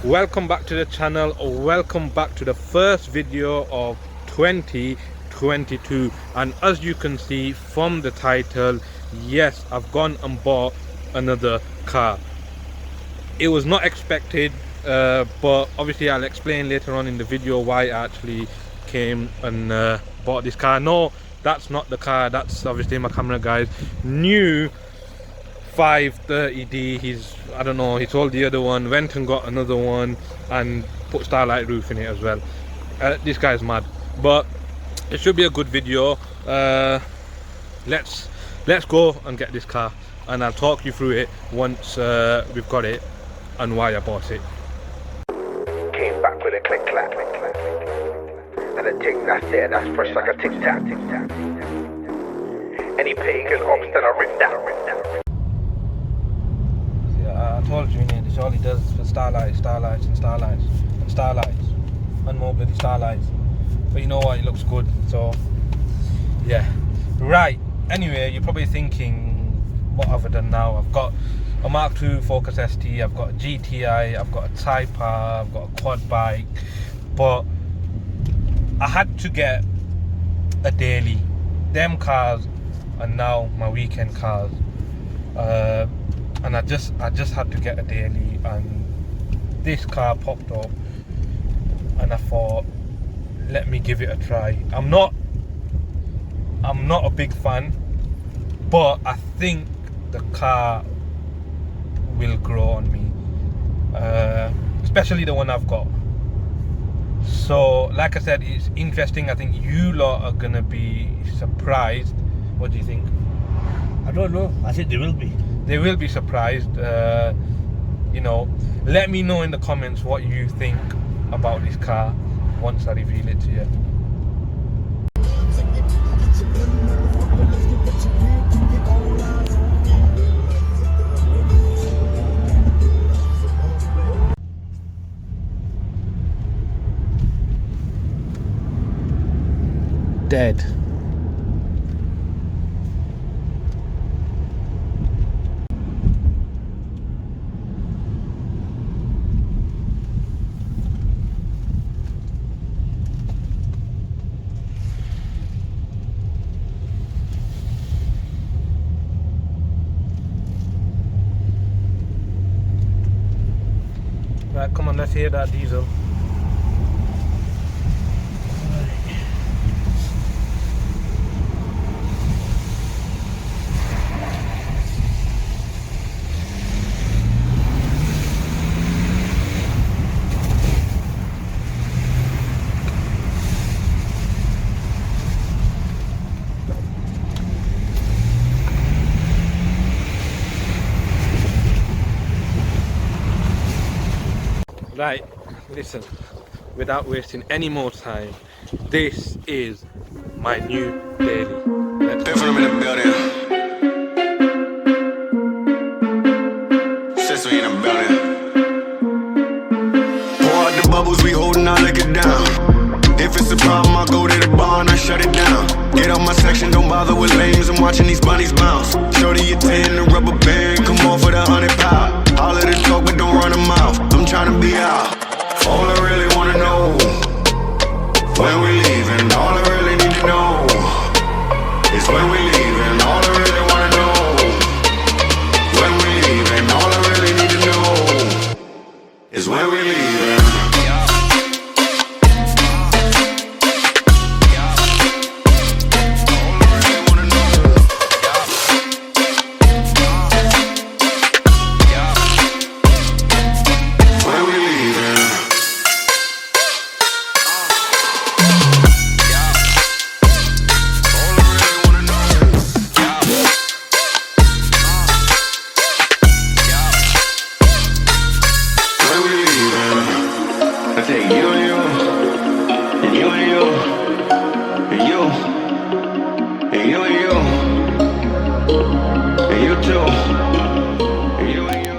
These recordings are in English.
Welcome back to the channel, or welcome back to the first video of 2022. And as you can see from the title, yes, I've gone and bought another car. It was not expected, but obviously I'll explain later on in the video why I actually came and bought this car. No, that's not the car, that's obviously my camera guy's new 530D. I don't know, he sold the other one, went and got another one and put Starlight roof in it as well. This guy's mad, but it should be a good video. Let's go and get this car, and I'll talk you through it once we've got it and why I bought it. Came back with a click clack, and a tick, that's it, that's fresh like a tic tac. Any pagan ops that I ripped out. I told you, this all he does is for starlights and more bloody starlights. But you know what, it looks good, so yeah. Right, anyway, you're probably thinking, what have I done now? I've got a Mark II Focus ST, I've got a GTI, I've got a Type R, I've got a quad bike, but I had to get a daily. Them cars are now my weekend cars. And I just had to get a daily, and this car popped up and I thought, let me give it a try. I'm not a big fan, but I think the car will grow on me, especially the one I've got. So like I said, it's interesting. I think you lot are gonna be surprised. What do you think? I don't know, I think they will be. They will be surprised. You know, let me know in the comments what you think about this car once I reveal it to you. Dead. Right, come on, let's hear that diesel. Right, listen, without wasting any more time, this is my new daily. Let's go. In the building. Since we in the building. Pour out the bubbles, we holding our liquor down. If it's a problem, I go to the bar and I shut it down. Get out my section, don't bother with lames. I'm watching these bunnies bounce. Shorty, you 10, the rubber band, come on for the 100 pound. All of the talk, but don't run them out. I'm trying to be out. All I really wanna know, when we leaving. All I really need to know is when we leaving. All I really wanna know, when we leaving. All I really need to know is when we leaving.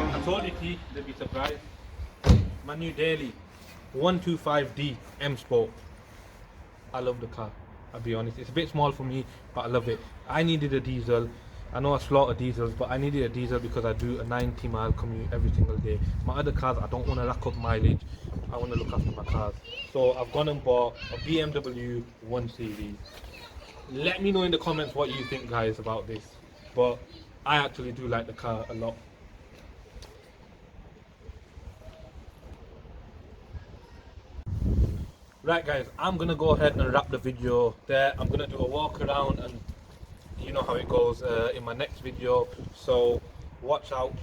I told you they'd be surprised. My new daily 125D M Sport. I love the car, I'll be honest. It's a bit small for me, but I love it. I needed a diesel. I know I slaughter diesels, but I needed a diesel because I do a 90-mile commute every single day. My other cars, I don't want to rack up mileage. I want to look after my cars. So I've gone and bought a BMW 1 Series. Let me know in the comments what you think, guys, about this. But I actually do like the car a lot. Right guys, I'm gonna go ahead and wrap the video there. I'm gonna do a walk around and you know how it goes in my next video, so watch out.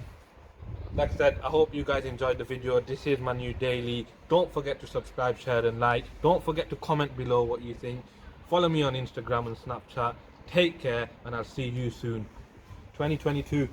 Like I said, I hope you guys enjoyed the video. This is my new daily. Don't forget to subscribe, share and like. Don't forget to comment below what you think. Follow me on Instagram and Snapchat. Take care and I'll see you soon. 2022.